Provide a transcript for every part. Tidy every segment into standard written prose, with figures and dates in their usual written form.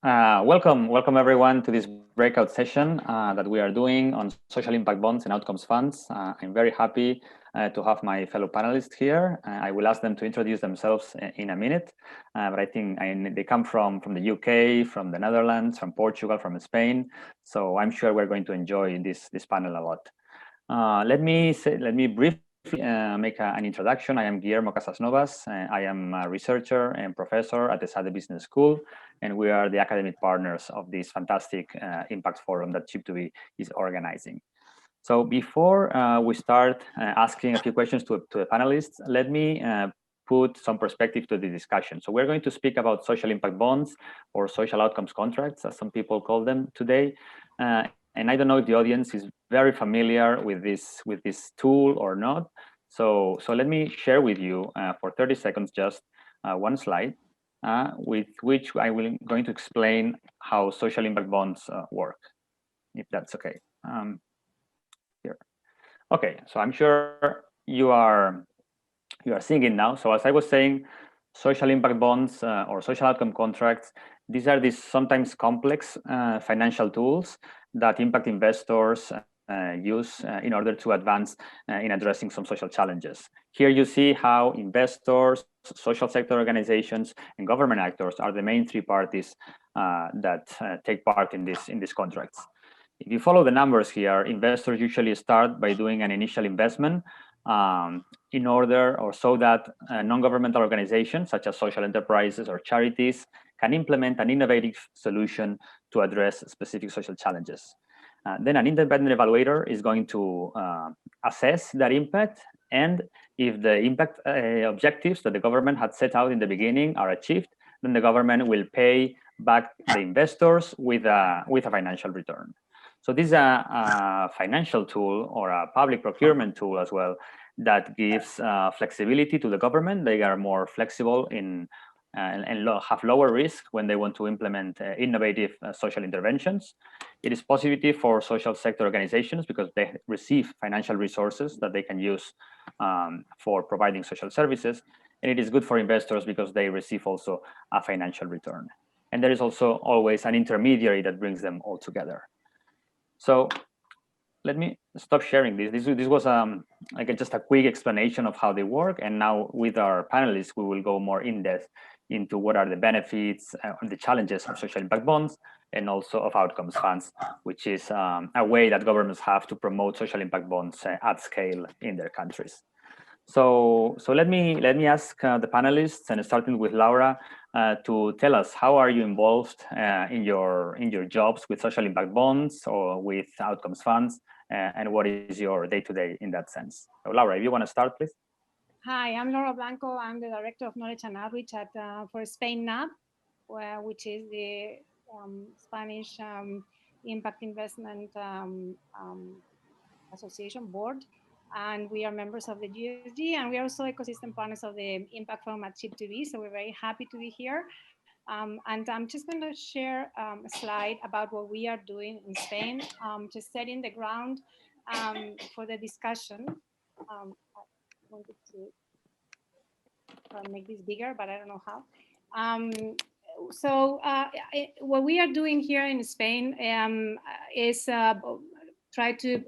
Welcome everyone to this breakout session that we are doing on social impact bonds and outcomes funds. I'm very happy to have my fellow panelists here. I will ask them to introduce themselves in a minute, but I think they come from the UK, from the Netherlands, from Portugal, from Spain. So I'm sure we're going to enjoy this panel a lot. Let me briefly make an introduction. I am Guillermo Casasnovas. I am a researcher and professor at the Esta Business School, and we are the academic partners of this fantastic impact forum that Chip2B is organizing. So before we start asking a few questions to the panelists, let me put some perspective to the discussion. So we're going to speak about social impact bonds or social outcomes contracts, as some people call them today. And I don't know if the audience is very familiar with this tool or not. So let me share with you for 30 seconds just one slide with which I will going to explain how social impact bonds work, if that's okay. Here. Okay, so I'm sure you are seeing it now. So as I was saying, social impact bonds or social outcome contracts, these are these sometimes complex financial tools that impact investors use in order to advance in addressing some social challenges. Here you see how investors, social sector organizations, and government actors are the main three parties that take part in these contracts. If you follow the numbers here, investors usually start by doing an initial investment in order or so that non-governmental organizations such as social enterprises or charities can implement an innovative solution to address specific social challenges. Then an independent evaluator is going to assess that impact, and if the impact objectives that the government had set out in the beginning are achieved, then the government will pay back the investors with a financial return. So this is a financial tool or a public procurement tool as well that gives flexibility to the government. They are more flexible and have lower risk when they want to implement innovative social interventions. It is positive for social sector organizations because they receive financial resources that they can use for providing social services. And it is good for investors because they receive also a financial return. And there is also always an intermediary that brings them all together. So let me stop sharing this. This was like just a quick explanation of how they work. And now with our panelists, we will go more in depth into what are the benefits and the challenges of social impact bonds and also of outcomes funds, which is a way that governments have to promote social impact bonds at scale in their countries. So let me ask the panelists, and starting with Laura, to tell us how are you involved in your jobs with social impact bonds or with outcomes funds, and what is your day-to-day in that sense? So Laura, if you want to start, please. Hi, I'm Laura Blanco. I'm the Director of Knowledge and Outreach at for Spain NAB, which is the Spanish Impact Investment Association Board. And we are members of the GSG, and we are also ecosystem partners of the Impact Forum at Chip2B. So we're very happy to be here. And I'm just going to share a slide about what we are doing in Spain, just setting the ground for the discussion. I wanted to make this bigger, but I don't know how. So what we are doing here in Spain is try to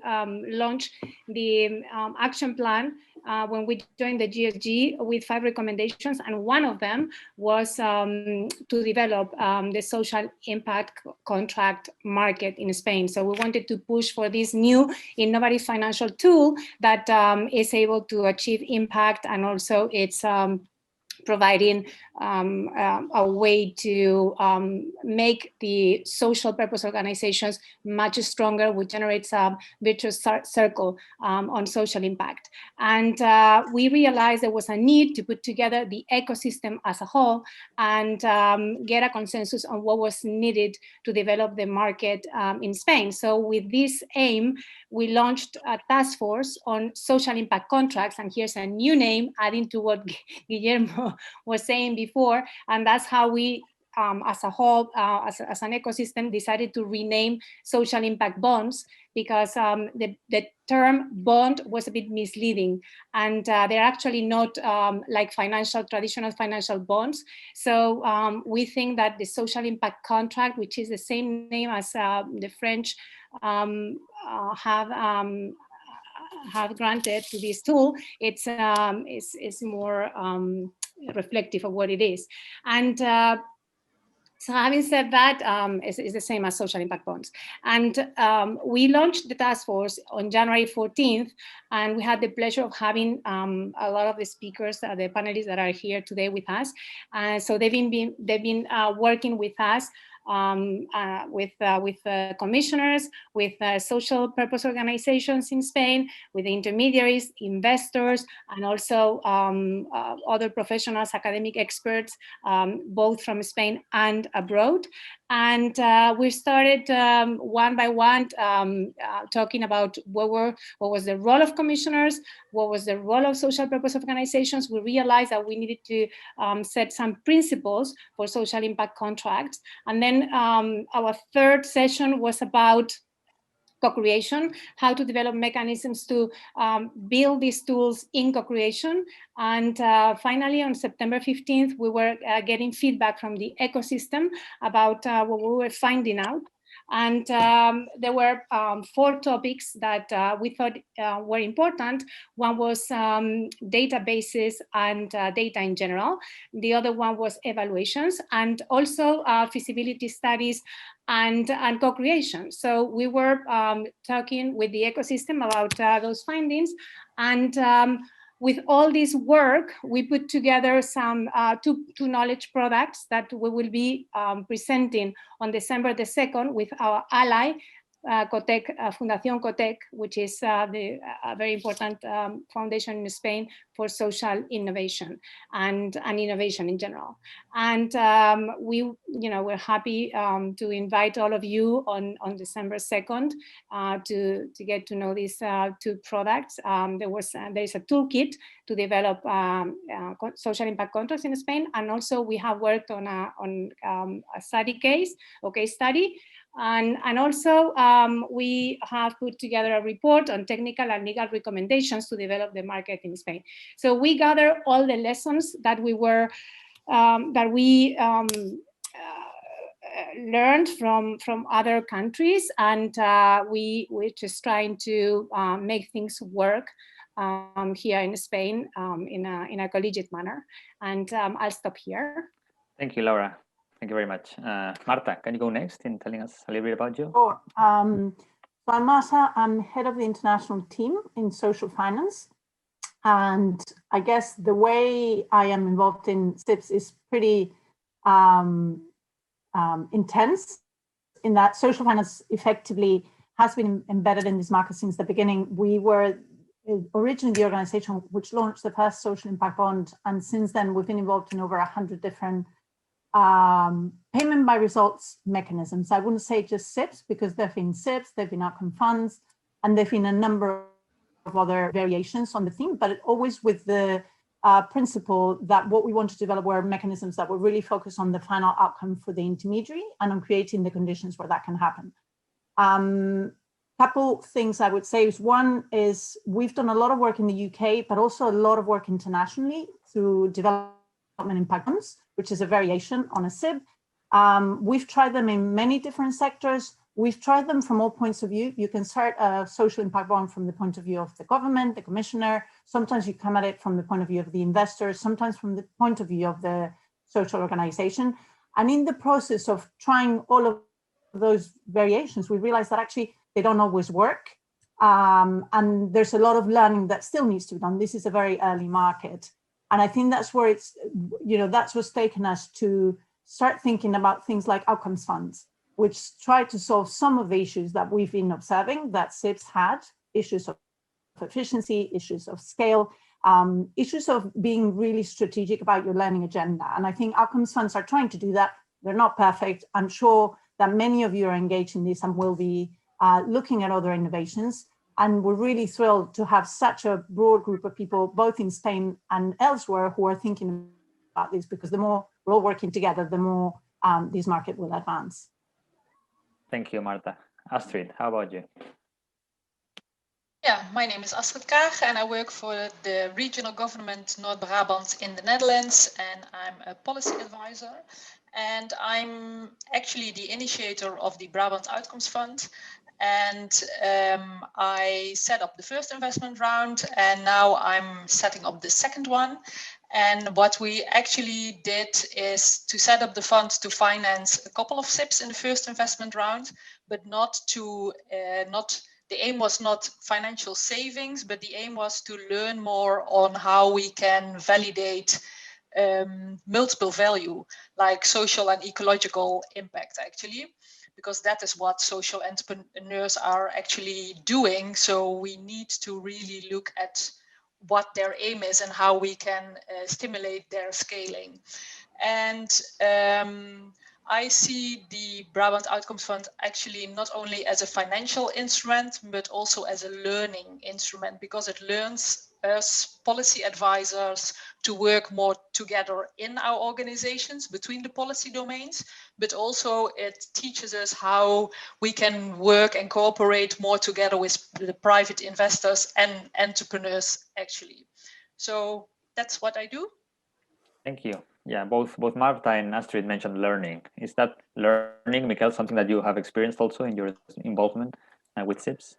launch the action plan when we joined the GSG with 5 recommendations, and one of them was to develop the social impact contract market in Spain. So we wanted to push for this new innovative financial tool that is able to achieve impact, and also it's providing a way to make the social purpose organizations much stronger, which generates a virtuous circle on social impact. And we realized there was a need to put together the ecosystem as a whole and get a consensus on what was needed to develop the market in Spain. So with this aim, we launched a task force on social impact contracts, and here's a new name adding to what Guillermo was saying before, and that's how we as a whole, as an ecosystem, decided to rename social impact bonds because the term bond was a bit misleading, and they're actually not like traditional financial bonds. So we think that the social impact contract, which is the same name as the French have granted to this tool, it's more reflective of what it is. And so having said that, it's the same as social impact bonds. And we launched the task force on January 14th, and we had the pleasure of having a lot of the speakers, the panelists that are here today with us. So they've been working with us, with commissioners, with social purpose organizations in Spain, with intermediaries, investors, and also other professionals, academic experts, both from Spain and abroad. And we started one by one talking about what was the role of commissioners, what was the role of social purpose organizations. We realized that we needed to set some principles for social impact contracts. And then our third session was about co-creation, how to develop mechanisms to build these tools in co-creation. And finally, on September 15th, we were getting feedback from the ecosystem about what we were finding out. And there were 4 topics that we thought were important. One was databases and data in general. The other one was evaluations, and also feasibility studies and co-creation. So we were talking with the ecosystem about those findings. And with all this work, we put together some two knowledge products that we will be presenting on December the 2nd with our ally, Cotec, Fundación Cotec, which is a very important foundation in Spain for innovation and innovation in general. And we're happy to invite all of you on December 2nd to get to know these 2 products. There is a toolkit to develop social impact contracts in Spain, and also we have worked on a study case, case study. And also we have put together a report on technical and legal recommendations to develop the market in Spain. So we gather all the lessons that we learned from other countries, and we're just trying to make things work here in Spain in a collegiate manner. And I'll stop here. Thank you, Laura. Thank you very much. Marta, can you go next in telling us a little bit about you? Sure. So I'm Marta. I'm head of the international team in social finance. And I guess the way I am involved in SIPS is pretty intense, in that social finance effectively has been embedded in this market since the beginning. We were originally the organization which launched the first social impact bond. And since then, we've been involved in over 100 different payment by results mechanisms. I wouldn't say just SIPs, because there have been SIPs, there have been outcome funds, and there have been a number of other variations on the theme, but always with the principle that what we want to develop were mechanisms that will really focus on the final outcome for the intermediary and on creating the conditions where that can happen. Couple things I would say is, one is we've done a lot of work in the UK, but also a lot of work internationally through development impact bonds, which is a variation on a SIB. We've tried them in many different sectors. We've tried them from all points of view. You can start a social impact bond from the point of view of the government, the commissioner. Sometimes you come at it from the point of view of the investors, sometimes from the point of view of the social organization. And in the process of trying all of those variations, we realized that actually they don't always work. And there's a lot of learning that still needs to be done. This is a very early market. And I think that's where it's, that's what's taken us to start thinking about things like outcomes funds, which try to solve some of the issues that we've been observing that SIPs had, issues of efficiency, issues of scale, issues of being really strategic about your learning agenda. And I think outcomes funds are trying to do that. They're not perfect. I'm sure that many of you are engaged in this and will be looking at other innovations. And we're really thrilled to have such a broad group of people, both in Spain and elsewhere, who are thinking about this, because the more we're all working together, the more this market will advance. Thank you, Marta. Astrid, how about you? Yeah, my name is Astrid Kaag and I work for the regional government Noord-Brabant in the Netherlands, and I'm a policy advisor. And I'm actually the initiator of the Brabant Outcomes Fund. And I set up the first investment round, and now I'm setting up the second one. And what we actually did is to set up the fund to finance a couple of SIPs in the first investment round, but not to the aim was not financial savings, but the aim was to learn more on how we can validate multiple value, like social and ecological impact, actually, because that is what social entrepreneurs are actually doing. So we need to really look at what their aim is and how we can stimulate their scaling. And I see the Brabant Outcomes Fund actually not only as a financial instrument, but also as a learning instrument, because it learns us policy advisors to work more together in our organizations between the policy domains, but also it teaches us how we can work and cooperate more together with the private investors and entrepreneurs, actually. So that's what I do. Thank you. Yeah, both Marta and Astrid mentioned learning. Is that learning, Mikael, something that you have experienced also in your involvement with SIPs?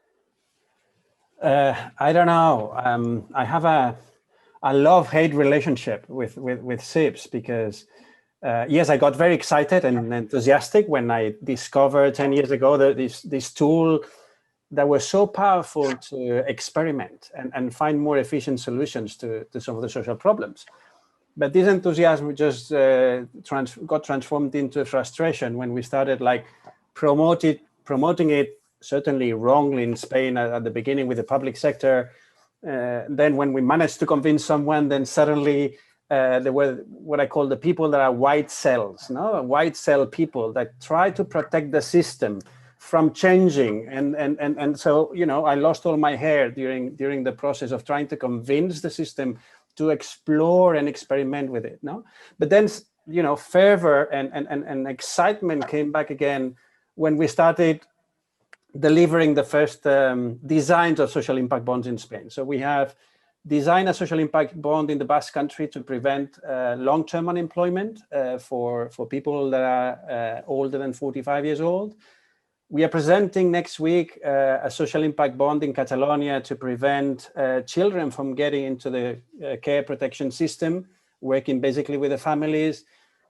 I don't know. I have a love-hate relationship with SIPs because, yes, I got very excited and enthusiastic when I discovered 10 years ago that this tool that was so powerful to experiment and find more efficient solutions to some of the social problems. But this enthusiasm just got transformed into frustration when we started like promoting it, certainly wrongly in Spain at the beginning with the public sector. Then when we managed to convince someone, then suddenly there were what I call the people that are white cells, no? White cell people that try to protect the system from changing. And so, you know, I lost all my hair during the process of trying to convince the system to explore and experiment with it, no? But then, you know, fervor and excitement came back again when we started delivering the first designs of social impact bonds in Spain. So we have designed a social impact bond in the Basque Country to prevent long-term unemployment for people that are older than 45 years old. We are presenting next week a social impact bond in Catalonia to prevent children from getting into the care protection system, working basically with the families.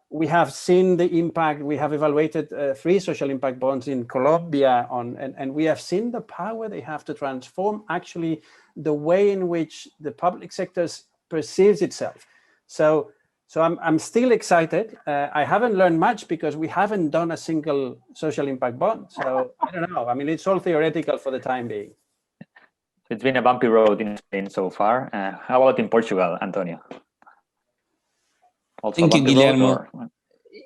We have seen the impact. We have evaluated 3 social impact bonds in Colombia and we have seen the power they have to transform actually the way in which the public sector perceives itself. So I'm still excited. I haven't learned much because we haven't done a single social impact bond. So I don't know. I mean, it's all theoretical for the time being. It's been a bumpy road in Spain so far. How about in Portugal, Antonio? Also Thank you, Guillermo. Road,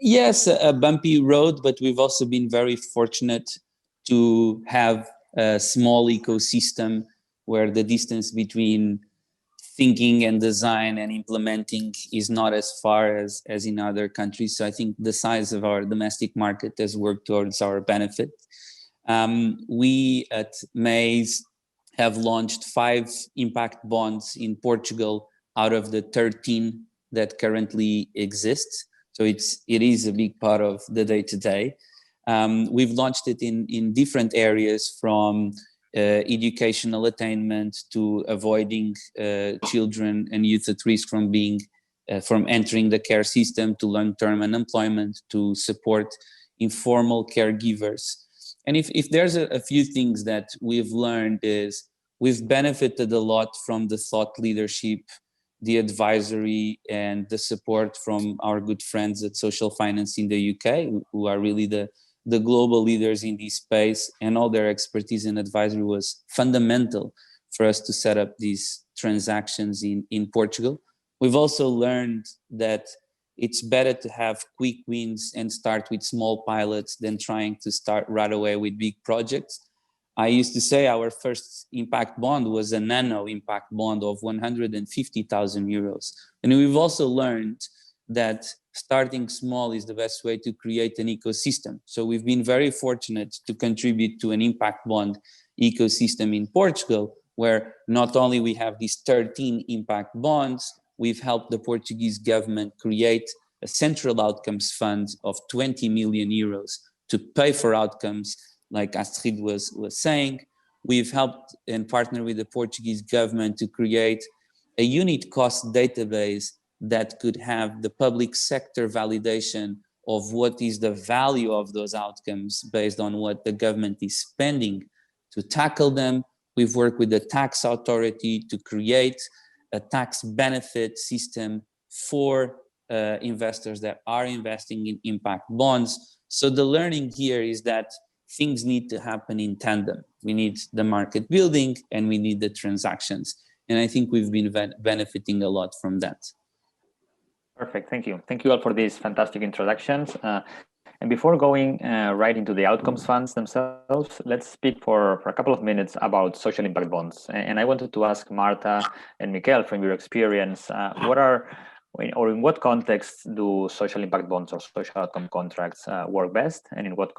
yes, a bumpy road, but we've also been very fortunate to have a small ecosystem where the distance between thinking and design and implementing is not as far as in other countries. So I think the size of our domestic market has worked towards our benefit. We at Maze have launched 5 impact bonds in Portugal out of the 13 that currently exists. So it is a big part of the day-to-day. We've launched it in different areas, from educational attainment to avoiding children and youth at risk from entering the care system, to long-term unemployment, to support informal caregivers. And if there's a few things that we've learned is we've benefited a lot from the thought leadership, the advisory and the support from our good friends at Social Finance in the UK, who are really the global leaders in this space, and all their expertise and advisory was fundamental for us to set up these transactions in Portugal. We've also learned that it's better to have quick wins and start with small pilots than trying to start right away with big projects. I used to say our first impact bond was a nano impact bond of 150,000 euros. And we've also learned that starting small is the best way to create an ecosystem. So we've been very fortunate to contribute to an impact bond ecosystem in Portugal, where not only we have these 13 impact bonds, we've helped the Portuguese government create a central outcomes fund of 20 million euros to pay for outcomes, like Astrid was saying. We've helped and partnered with the Portuguese government to create a unit cost database that could have the public sector validation of what is the value of those outcomes based on what the government is spending to tackle them. We've worked with the tax authority to create a tax benefit system for investors that are investing in impact bonds. So the learning here is that things need to happen in tandem. We need the market building and we need the transactions. And I think we've been benefiting a lot from that. Perfect, thank you. Thank you all for these fantastic introductions. And before going right into the outcomes funds themselves, let's speak for a couple of minutes about social impact bonds. And I wanted to ask Marta and Miquel, from your experience, in what context do social impact bonds or social outcome contracts work best, and in what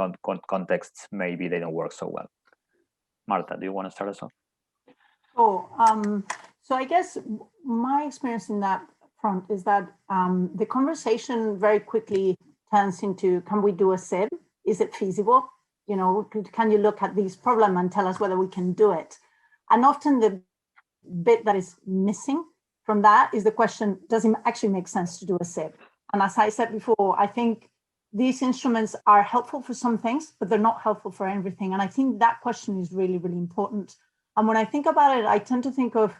contexts maybe they don't work so well? Marta, do you want to start us off? So I guess my experience in that front is that the conversation very quickly turns into, can we do a SIB? Is it feasible? You know, can you look at this problem and tell us whether we can do it? And often the bit that is missing from that is the question, does it actually make sense to do a SIB? And as I said before, I think these instruments are helpful for some things, but they're not helpful for everything. And I think that question is really, really important. And when I think about it, I tend to think of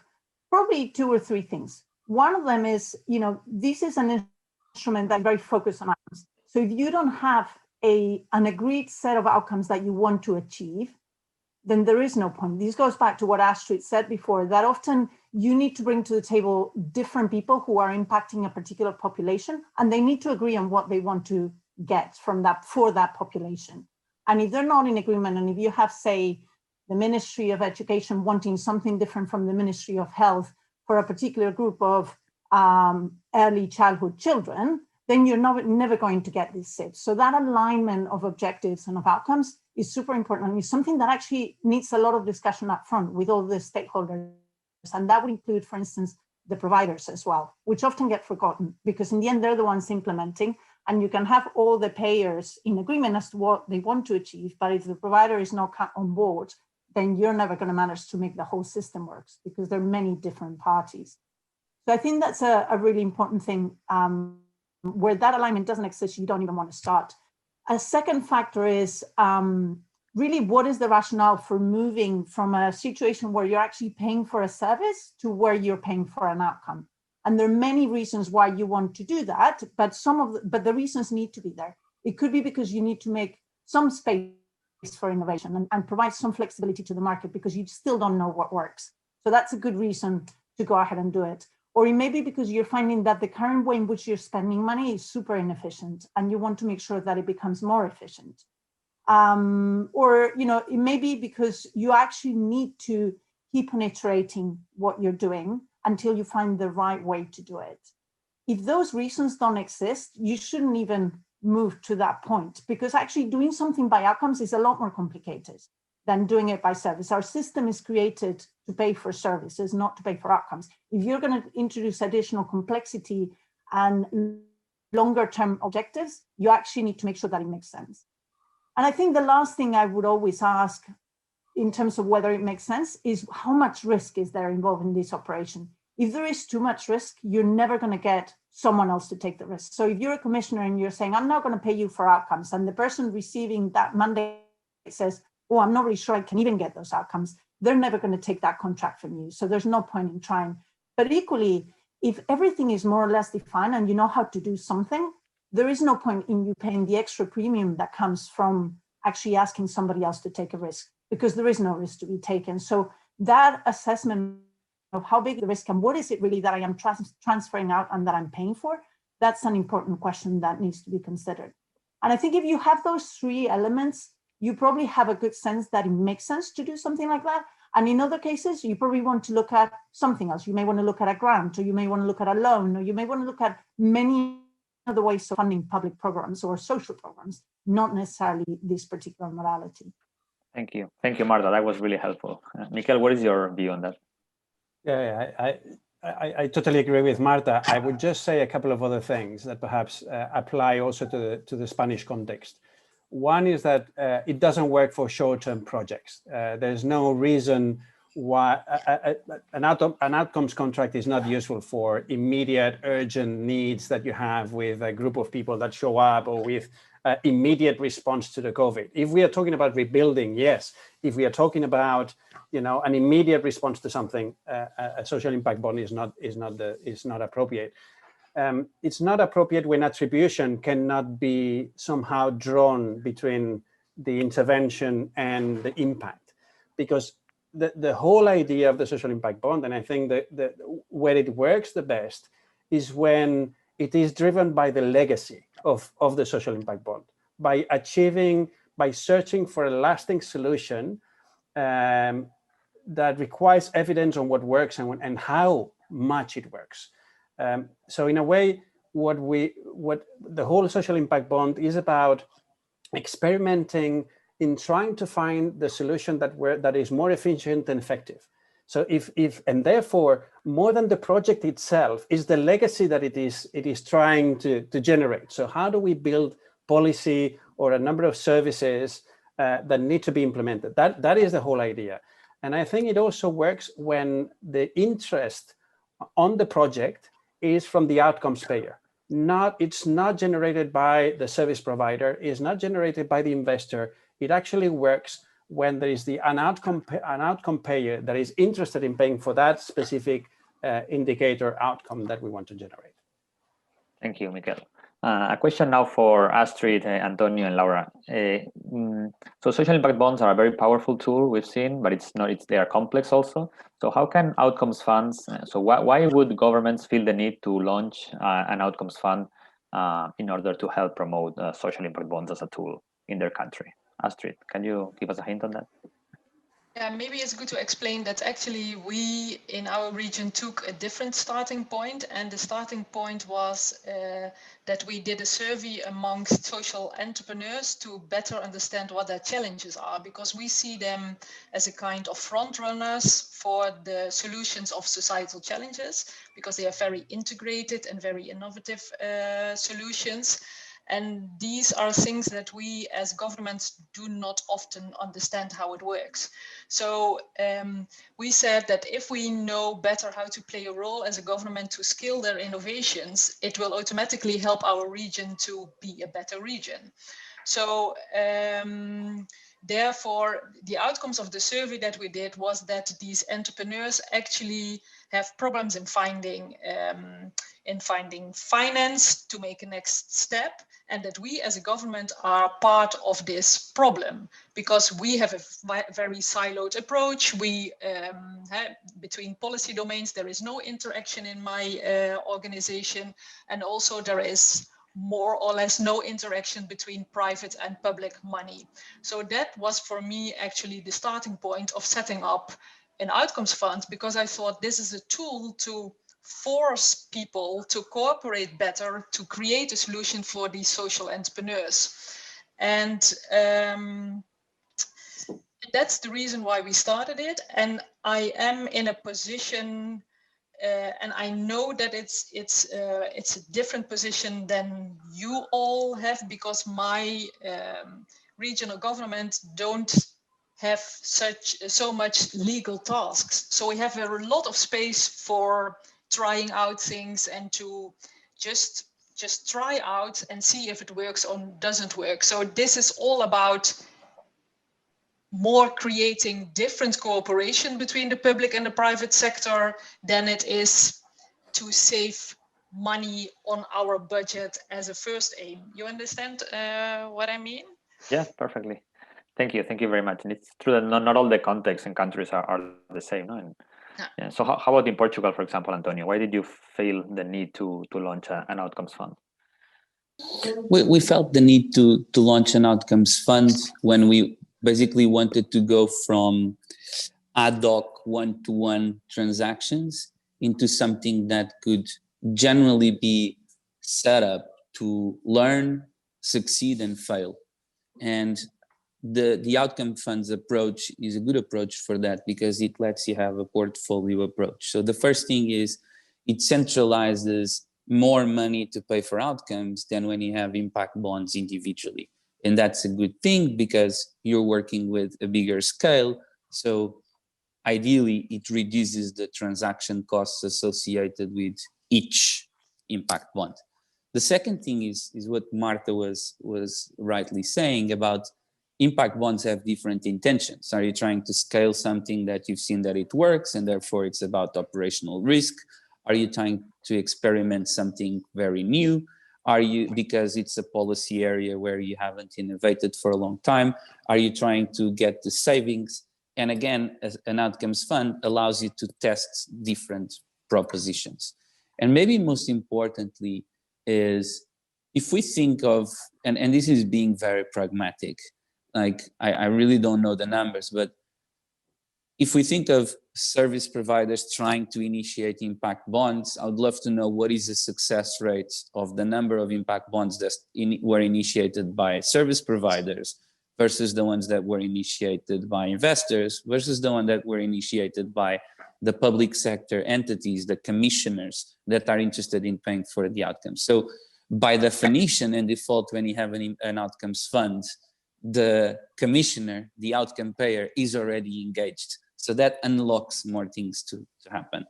probably 2 or 3 things. One of them is, you know, this is an instrument that's very focused on outcomes. So if you don't have an agreed set of outcomes that you want to achieve, then there is no point. This goes back to what Astrid said before, that often you need to bring to the table different people who are impacting a particular population, and they need to agree on what they want to get from that for that population. And if they're not in agreement, and if you have, say, the Ministry of Education wanting something different from the Ministry of Health for a particular group of early childhood children, then you're never going to get this SIB. So that alignment of objectives and of outcomes is super important, and it's something that actually needs a lot of discussion up front with all the stakeholders. And that would include, for instance, the providers as well, which often get forgotten because in the end, they're the ones implementing, and you can have all the payers in agreement as to what they want to achieve. But if the provider is not on board, then you're never going to manage to make the whole system work because there are many different parties. So I think that's a really important thing. Where that alignment doesn't exist, you don't even want to start. A second factor is really what is the rationale for moving from a situation where you're actually paying for a service to where you're paying for an outcome. And there are many reasons why you want to do that, but the reasons need to be there. It could be because you need to make some space for innovation and provide some flexibility to the market because you still don't know what works. So that's a good reason to go ahead and do it. Or it may be because you're finding that the current way in which you're spending money is super inefficient and you want to make sure that it becomes more efficient. Or, you know, it may be because you actually need to keep on iterating what you're doing until you find the right way to do it. If those reasons don't exist, you shouldn't even move to that point because actually doing something by outcomes is a lot more complicated than doing it by service. Our system is created to pay for services, not to pay for outcomes. If you're going to introduce additional complexity and longer term objectives, you actually need to make sure that it makes sense. And I think the last thing I would always ask in terms of whether it makes sense is how much risk is there involved in this operation? If there is too much risk, you're never going to get someone else to take the risk. So if you're a commissioner and you're saying, I'm not going to pay you for outcomes, and the person receiving that mandate says, oh, I'm not really sure I can even get those outcomes, they're never going to take that contract from you. So there's no point in trying. But equally, if everything is more or less defined and you know how to do something, there is no point in you paying the extra premium that comes from actually asking somebody else to take a risk because there is no risk to be taken. So that assessment of how big the risk and what is it really that I am transferring out and that I'm paying for, that's an important question that needs to be considered. And I think if you have those 3 elements, you probably have a good sense that it makes sense to do something like that. And in other cases, you probably want to look at something else. You may want to look at a grant, or you may want to look at a loan, or you may want to look at many other ways of funding public programs or social programs, not necessarily this particular modality. Thank you, Marta. That was really helpful. Miquel, what is your view on that? Yeah, I totally agree with Marta. I would just say a couple of other things that perhaps apply also to the Spanish context. One is that it doesn't work for short-term projects. There's no reason why an outcomes contract is not useful for immediate urgent needs that you have with a group of people that show up, or with immediate response to the COVID. If we are talking about rebuilding, yes. If we are talking about, you know, an immediate response to something, a social impact bond is not appropriate. It's not appropriate when attribution cannot be somehow drawn between the intervention and the impact, because the whole idea of the social impact bond, and I think that where it works the best is when it is driven by the legacy of the social impact bond, by searching for a lasting solution that requires evidence on what works and how much it works. So in a way, what the whole social impact bond is about experimenting in trying to find the solution that is more efficient and effective. So and therefore, more than the project itself, is the legacy that it is trying to generate. So how do we build policy or a number of services that need to be implemented? That is the whole idea. And I think it also works when the interest on the project is from the outcomes payer. It's not generated by the service provider, it's not generated by the investor. It actually works when there is an outcome payer that is interested in paying for that specific indicator outcome that we want to generate. Thank you, Miquel. A question now for Astrid, Antonio, and Laura. So social impact bonds are a very powerful tool we've seen, but they are complex also. So how can outcomes funds, why would governments feel the need to launch an outcomes fund in order to help promote social impact bonds as a tool in their country? Astrid, can you give us a hint on that? Yeah, maybe it's good to explain that actually we in our region took a different starting point, and the starting point was that we did a survey amongst social entrepreneurs to better understand what their challenges are, because we see them as a kind of front runners for the solutions of societal challenges, because they are very integrated and very innovative solutions. And these are things that we as governments do not often understand how it works. So we said that if we know better how to play a role as a government to scale their innovations, it will automatically help our region to be a better region. So therefore, the outcomes of the survey that we did was that these entrepreneurs actually have problems in finding finance to make a next step, and that we as a government are part of this problem because we have a very siloed approach. We between policy domains, there is no interaction in my organization, and also there is more or less no interaction between private and public money. So that was for me actually the starting point of setting up an outcomes fund, because I thought this is a tool to force people to cooperate better to create a solution for these social entrepreneurs. And that's the reason why we started it. And I am in a position, and I know that it's a different position than you all have, because my regional government don't have so much legal tasks. So we have a lot of space for trying out things and to just try out and see if it works or doesn't work. So this is all about more creating different cooperation between the public and the private sector than it is to save money on our budget as a first aim. You understand what I mean? Yeah, perfectly. Thank you very much. And it's true that not all the contexts and countries are the same, no? And, yeah. So how about in Portugal, for example, Antonio? Why did you feel the need to launch an outcomes fund? We felt the need to launch an outcomes fund when we basically wanted to go from ad hoc one-to-one transactions into something that could generally be set up to learn, succeed, and fail. And the outcome funds approach is a good approach for that, because it lets you have a portfolio approach. So the first thing is it centralizes more money to pay for outcomes than when you have impact bonds individually. And that's a good thing because you're working with a bigger scale. So ideally, it reduces the transaction costs associated with each impact bond. The second thing is what Martha was rightly saying about impact bonds have different intentions. Are you trying to scale something that you've seen that it works and therefore it's about operational risk? Are you trying to experiment something very new? Are you, because it's a policy area where you haven't innovated for a long time, are you trying to get the savings? And again, an outcomes fund allows you to test different propositions. And maybe most importantly is, if we think of, and this is being very pragmatic, like I really don't know the numbers, but if we think of service providers trying to initiate impact bonds, I would love to know what is the success rate of the number of impact bonds that were initiated by service providers versus the ones that were initiated by investors versus the one that were initiated by the public sector entities, the commissioners that are interested in paying for the outcomes. So by definition and default, when you have an outcomes fund, the commissioner, the outcome payer, is already engaged. So that unlocks more things to happen.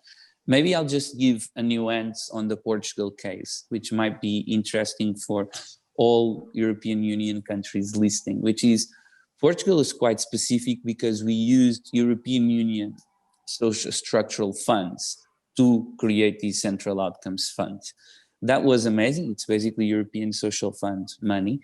Maybe I'll just give a nuance on the Portugal case, which might be interesting for all European Union countries listening, which is Portugal is quite specific because we used European Union social structural funds to create these central outcomes funds. That was amazing. It's basically European social fund money.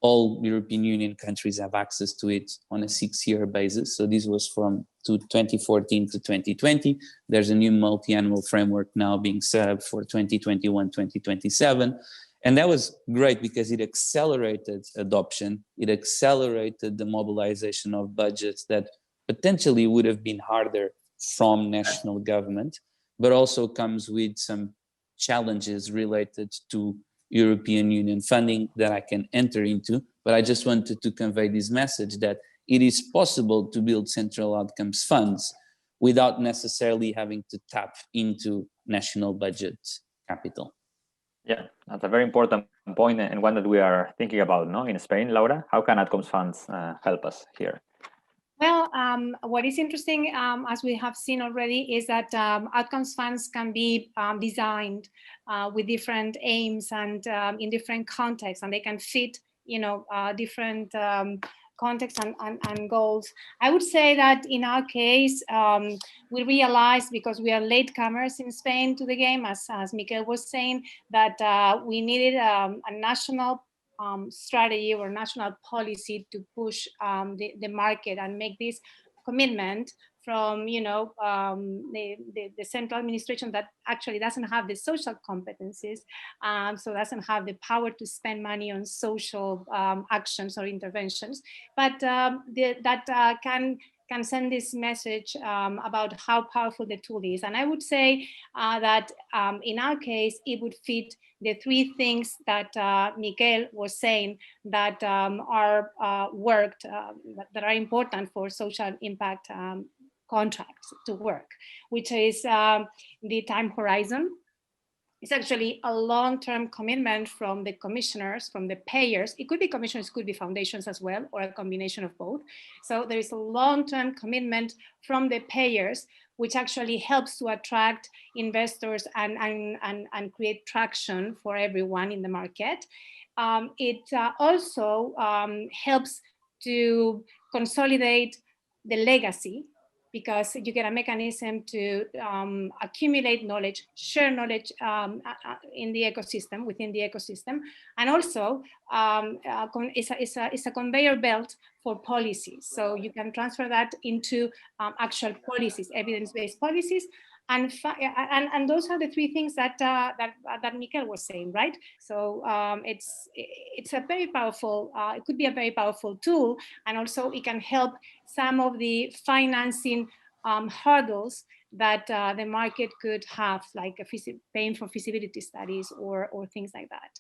All European Union countries have access to it on a 6-year basis. So this was from 2014 to 2020. There's a new multi-annual framework now being set up for 2021, 2027. And that was great because it accelerated adoption. It accelerated the mobilization of budgets that potentially would have been harder from national government, but also comes with some challenges related to European Union funding that I can enter into, but I just wanted to convey this message that it is possible to build central outcomes funds without necessarily having to tap into national budget capital. Yeah, that's a very important point and one that we are thinking about, no, in Spain. Laura, how can outcomes funds help us here? Well, what is interesting, as we have seen already, is that outcomes funds can be designed with different aims and in different contexts, and they can fit, different contexts and goals. I would say that in our case, we realized, because we are latecomers in Spain to the game, as Miquel was saying, that we needed a national strategy or national policy to push the market and make this commitment from the central administration that actually doesn't have the social competencies, so doesn't have the power to spend money on social actions or interventions, but that can send this message about how powerful the tool is. And I would say that in our case, it would fit the 3 things that Miquel was saying that are worked, that are important for social impact contracts to work, which is the time horizon. It's actually a long-term commitment from the commissioners, from the payers. It could be commissioners, it could be foundations as well, or a combination of both. So there is a long-term commitment from the payers, which actually helps to attract investors and create traction for everyone in the market. It also helps to consolidate the legacy, because you get a mechanism to accumulate knowledge, share knowledge in the ecosystem, within the ecosystem, and also it's a conveyor belt for policies. So you can transfer that into actual policies, evidence-based policies, and those are the 3 things that Miquel was saying, right? So it's a very powerful, it could be a very powerful tool, and also it can help some of the financing hurdles that the market could have, like paying for feasibility studies or things like that.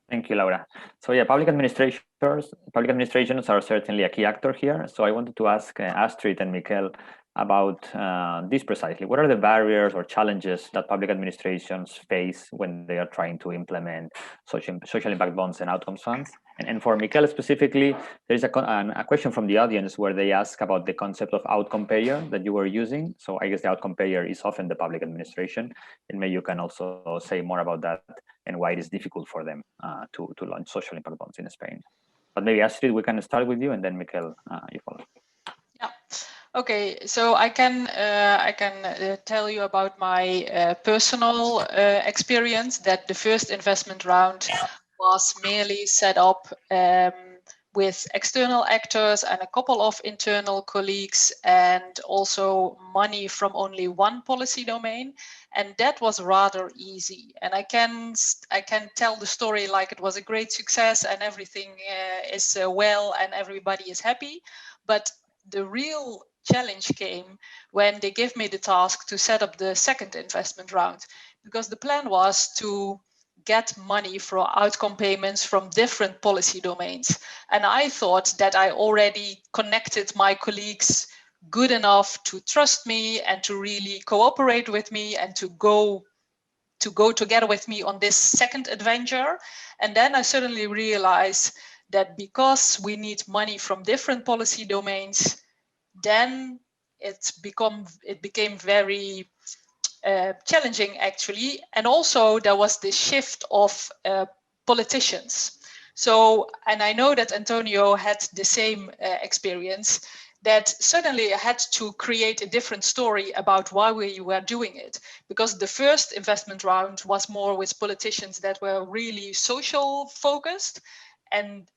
Thank you, Laura. So yeah, public administrations are certainly a key actor here. So I wanted to ask Astrid and Mikel about this precisely. What are the barriers or challenges that public administrations face when they are trying to implement social impact bonds and outcomes funds? And for Mikel specifically, there is a question from the audience where they ask about the concept of outcome payer that you were using. So I guess the outcome payer is often the public administration, and maybe you can also say more about that and why it is difficult for them to launch social impact bonds in Spain. But maybe Astrid, we can start with you, and then Mikel, you follow. Yeah. Okay, so I can tell you about my personal experience that the first investment round was merely set up with external actors and a couple of internal colleagues, and also money from only one policy domain, and that was rather easy. And I can tell the story like it was a great success and everything is well and everybody is happy, but the real challenge came when they gave me the task to set up the second investment round, because the plan was to get money for outcome payments from different policy domains. And I thought that I already connected my colleagues good enough to trust me and to really cooperate with me and to go together with me on this second adventure. And then I suddenly realized that because we need money from different policy domains, then it became very challenging, actually. And also there was this shift of politicians. So, and I know that Antonio had the same experience, that suddenly I had to create a different story about why we were doing it. Because the first investment round was more with politicians that were really social focused, and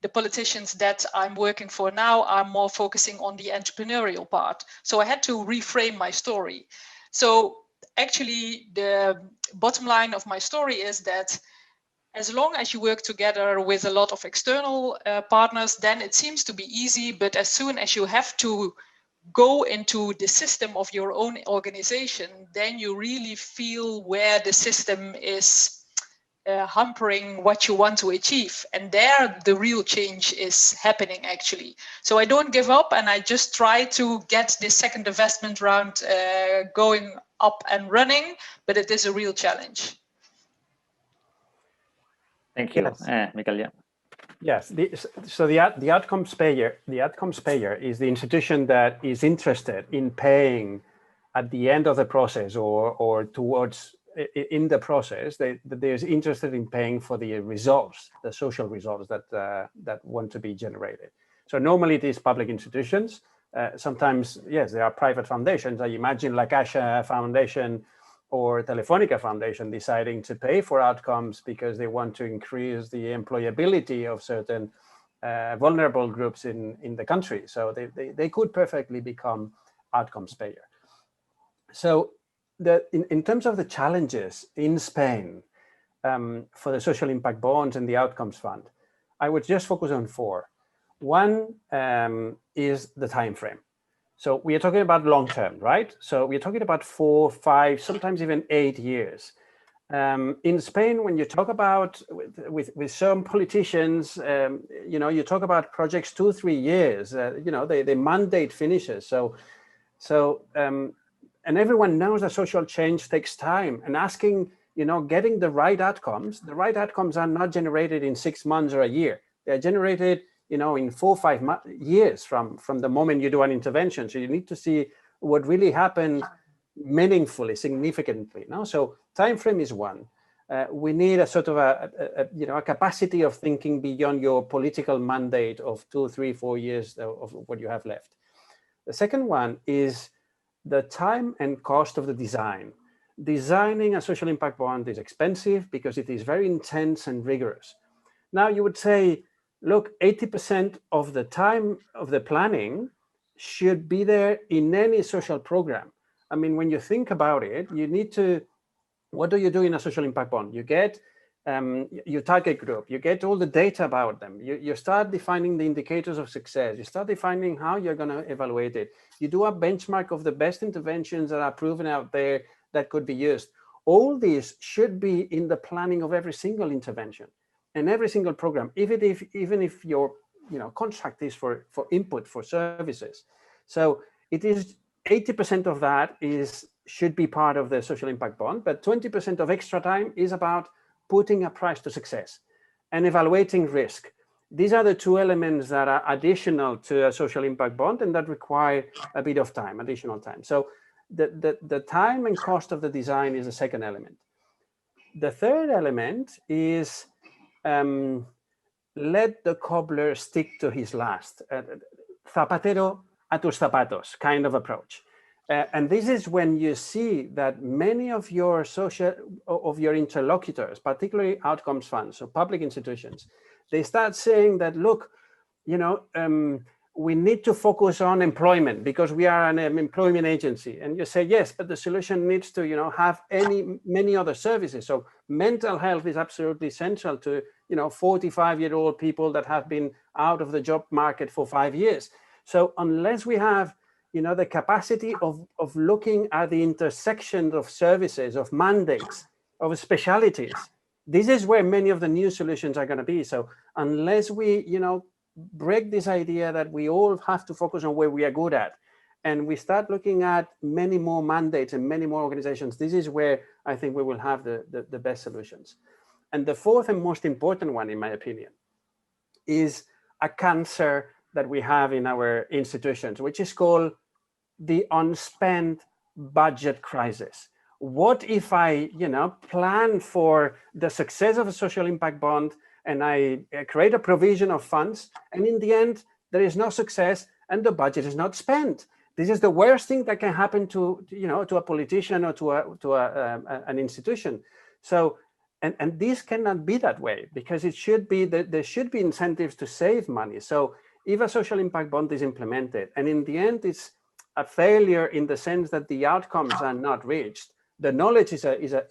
the politicians that I'm working for now are more focusing on the entrepreneurial part. So I had to reframe my story. So actually the bottom line of my story is that as long as you work together with a lot of external partners, then it seems to be easy. But as soon as you have to go into the system of your own organization, then you really feel where the system is hampering what you want to achieve. And there the real change is happening, actually. So I don't give up, and I just try to get this second investment round going up and running, but it is a real challenge. Thank you, Yes. Mikel. Yeah. Yes. So the outcomes payer is the institution that is interested in paying at the end of the process or towards in the process. They're interested in paying for the results, the social results that want to be generated. So normally it is public institutions. Sometimes, yes, there are private foundations. I imagine like Asha Foundation or Telefonica Foundation deciding to pay for outcomes because they want to increase the employability of certain vulnerable groups in the country. So they could perfectly become outcomes payer. So in terms of the challenges in Spain for the social impact bonds and the outcomes fund, I would just focus on four. One is the time frame. So we are talking about long term, right? So we're talking about 4, 5, sometimes even 8 years. In Spain, when you talk about with some politicians, you talk about projects 2, 3 years. The mandate finishes. And everyone knows that social change takes time. And asking, getting the right outcomes are not generated in 6 months or a year. They're generated in 4 or 5 years from the moment you do an intervention. So you need to see what really happened meaningfully, significantly. So time frame is one. We need a sort of a capacity of thinking beyond your political mandate of 2, 3, 4 years of what you have left. The second one is the time and cost of the design. Designing a social impact bond is expensive because it is very intense and rigorous. Now you would say, look, 80% of the time of the planning should be there in any social program. I mean, when you think about it, you need to, what do you do in a social impact bond? You get your target group, you get all the data about them, you start defining the indicators of success, you start defining how you're going to evaluate it, you do a benchmark of the best interventions that are proven out there that could be used. all these should be in the planning of every single intervention and every single program, even if your contract is for input for services. So it is 80% of that should be part of the social impact bond, but 20% of extra time is about putting a price to success and evaluating risk. These are the two elements that are additional to a social impact bond and that require a bit of time, additional time. So the time and cost of the design is the second element. The third element is let the cobbler stick to his last. Zapatero a tus zapatos kind of approach. And this is when you see that many of your interlocutors, particularly outcomes funds or public institutions, they start saying that, look, we need to focus on employment because we are an employment agency. And you say, yes, but the solution needs to, have many other services. So mental health is absolutely central to, 45-year-old people that have been out of the job market for 5 years. So unless we have, the capacity of looking at the intersection of services, of mandates, of specialities, this is where many of the new solutions are going to be. So unless we, break this idea that we all have to focus on where we are good at, and we start looking at many more mandates and many more organizations, this is where I think we will have the best solutions. And the fourth and most important one, in my opinion, is a cancer that we have in our institutions, which is called the unspent budget crisis. What if I, plan for the success of a social impact bond and I create a provision of funds, and in the end, there is no success and the budget is not spent? This is the worst thing that can happen to, to a politician or to an institution. So, and this cannot be that way, because it should be that there should be incentives to save money. So if a social impact bond is implemented, and in the end, it's a failure in the sense that the outcomes are not reached, the knowledge is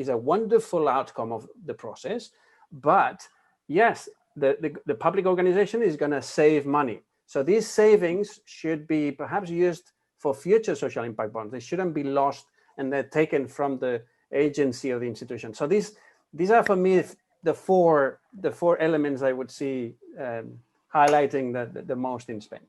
a wonderful outcome of the process, but yes, the public organization is going to save money. So these savings should be perhaps used for future social impact bonds. They shouldn't be lost and they're taken from the agency or the institution. So these are, for me, the four elements I would see highlighting the most in Spain.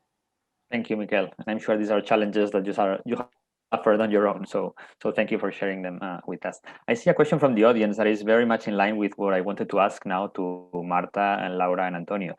Thank you, Miquel. And I'm sure these are challenges that you suffered on your own. So thank you for sharing them with us. I see a question from the audience that is very much in line with what I wanted to ask now to Marta and Laura and Antonio.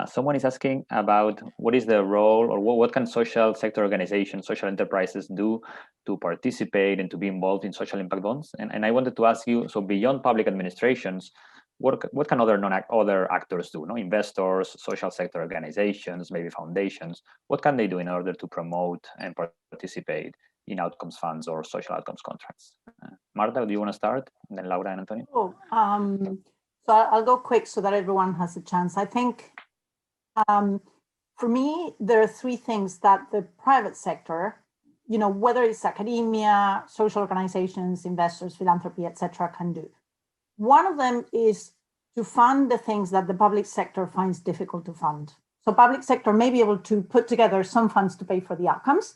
Someone is asking about what is the role, or what can social sector organizations, social enterprises do to participate and to be involved in social impact bonds? And I wanted to ask you, so beyond public administrations, what can other actors do? Investors, social sector organizations, maybe foundations. What can they do in order to promote and participate in outcomes funds or social outcomes contracts? Marta, do you want to start? And then Laura and Antonio. So I'll go quick so that everyone has a chance. I think for me, there are three things that the private sector, whether it's academia, social organizations, investors, philanthropy, etc., can do. One of them is to fund the things that the public sector finds difficult to fund. So public sector may be able to put together some funds to pay for the outcomes.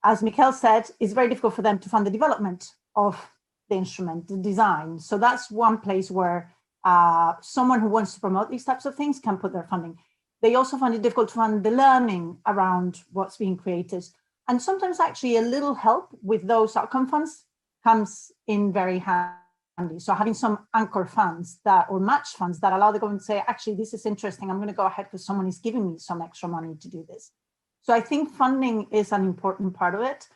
As Miquel said, it's very difficult for them to fund the development of the instrument, the design. So that's one place where someone who wants to promote these types of things can put their funding. They also find it difficult to fund the learning around what's being created. And sometimes actually a little help with those outcome funds comes in very handy. So having some anchor funds or match funds that allow the government to say, actually, this is interesting, I'm going to go ahead because someone is giving me some extra money to do this. So I think funding is an important part of it.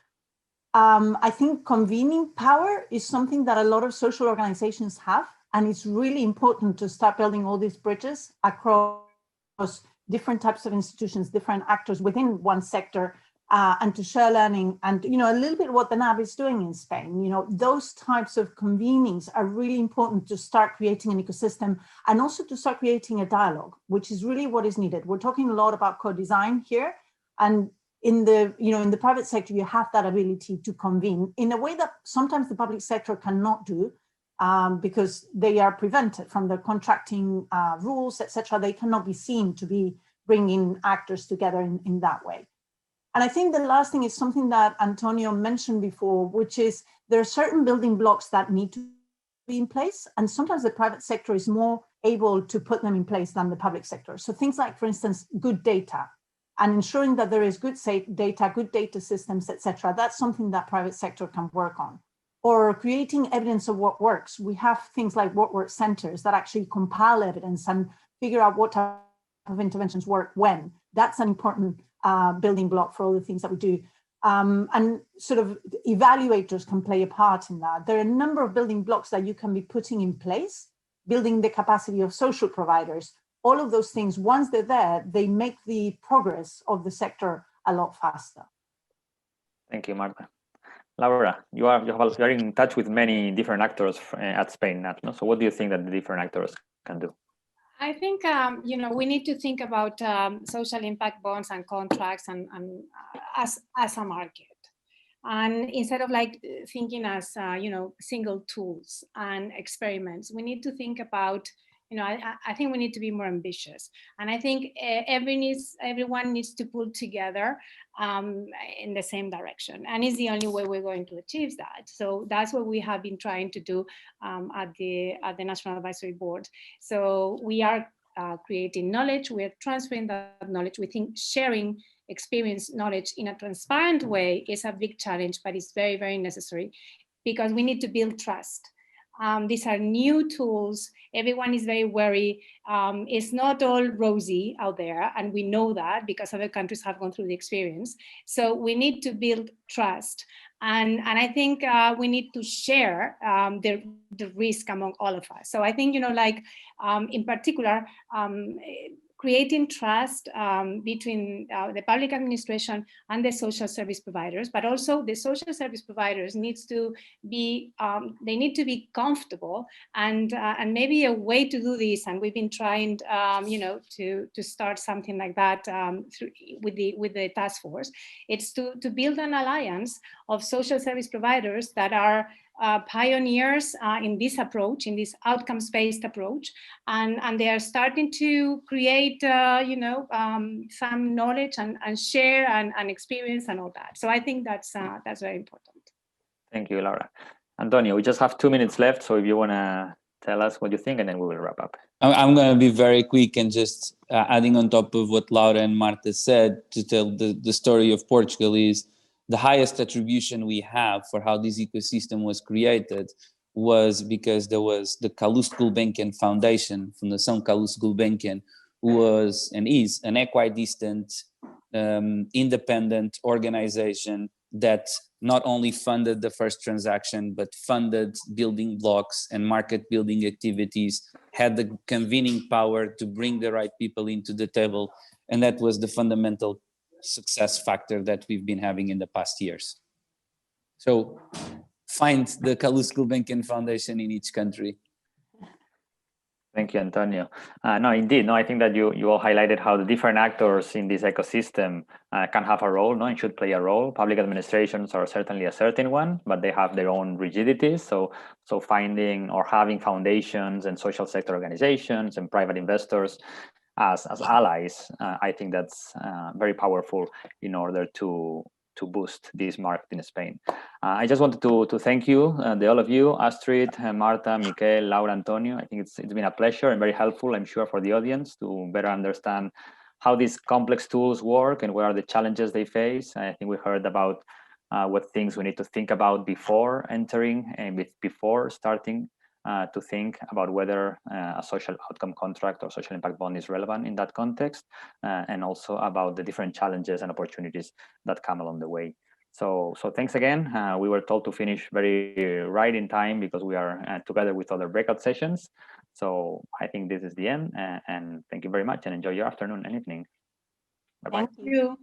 I think convening power is something that a lot of social organizations have, and it's really important to start building all these bridges across different types of institutions, different actors within one sector, and to share learning, and a little bit what the NAB is doing in Spain. Those types of convenings are really important to start creating an ecosystem, and also to start creating a dialogue, which is really what is needed. We're talking a lot about co-design here, and in the private sector, you have that ability to convene in a way that sometimes the public sector cannot do, because they are prevented from the contracting rules, etc. They cannot be seen to be bringing actors together in that way. And I think the last thing is something that Antonio mentioned before, which is there are certain building blocks that need to be in place. And sometimes the private sector is more able to put them in place than the public sector. So things like, for instance, good data and ensuring that there is good data, good data systems, etc. That's something that private sector can work on. Or creating evidence of what works. We have things like what works centers that actually compile evidence and figure out what type of interventions work when. That's an important building block for all the things that we do. And sort of evaluators can play a part in that. There are a number of building blocks that you can be putting in place, building the capacity of social providers. All of those things, once they're there, they make the progress of the sector a lot faster. Thank you, Marta. Laura, you are in touch with many different actors at Spain now. So what do you think that the different actors can do? I think, we need to think about social impact bonds and contracts and as a market. And instead of like thinking as, single tools and experiments, we need to think about, I think we need to be more ambitious. And I think everyone needs to pull together in the same direction. And it's the only way we're going to achieve that. So that's what we have been trying to do at the National Advisory Board. So we are creating knowledge, we're transferring that knowledge. We think sharing experience knowledge in a transparent way is a big challenge, but it's very, very necessary because we need to build trust. These are new tools. Everyone is very wary. It's not all rosy out there, and we know that because other countries have gone through the experience. So we need to build trust. And I think we need to share the risk among all of us. So I think, in particular, creating trust between the public administration and the social service providers, but also the social service providers needs to be, they need to be comfortable, and maybe a way to do this, and we've been trying, to start something like that with the task force. It's to build an alliance of social service providers that are pioneers in this approach, in this outcomes-based approach, and they are starting to create, some knowledge and share and experience and all that. So I think that's very important. Thank you, Laura. Antonio, we just have 2 minutes left, so if you want to tell us what you think, and then we will wrap up. I'm going to be very quick and just adding on top of what Laura and Marta said to tell the story of Portugal is the highest attribution we have for how this ecosystem was created was because there was the Carlos Gulbenkian Foundation, Fundação Carlos Gulbenkian, who was and is an equidistant, independent organization that not only funded the first transaction, but funded building blocks and market building activities, had the convening power to bring the right people into the table. And that was the fundamental success factor that we've been having in the past years. So find the Carlos Gulbenkian Foundation in each country. Thank you, Antonio. No, indeed. No, I think that you all highlighted how the different actors in this ecosystem can have a role, and should play a role. Public administrations are certainly a certain one, but they have their own rigidities. So finding or having foundations and social sector organizations and private investors as allies, I think that's very powerful in order to boost this market in Spain. I just wanted to thank you, all of you, Astrid, Marta, Miquel, Laura, Antonio. I think it's been a pleasure and very helpful, I'm sure, for the audience to better understand how these complex tools work and what are the challenges they face. I think we heard about what things we need to think about before entering and before starting to think about whether a social outcome contract or social impact bond is relevant in that context, and also about the different challenges and opportunities that come along the way. So thanks again. We were told to finish very right in time because we are together with other breakout sessions. So I think this is the end, and thank you very much, and enjoy your afternoon and evening. Bye-bye. Thank you.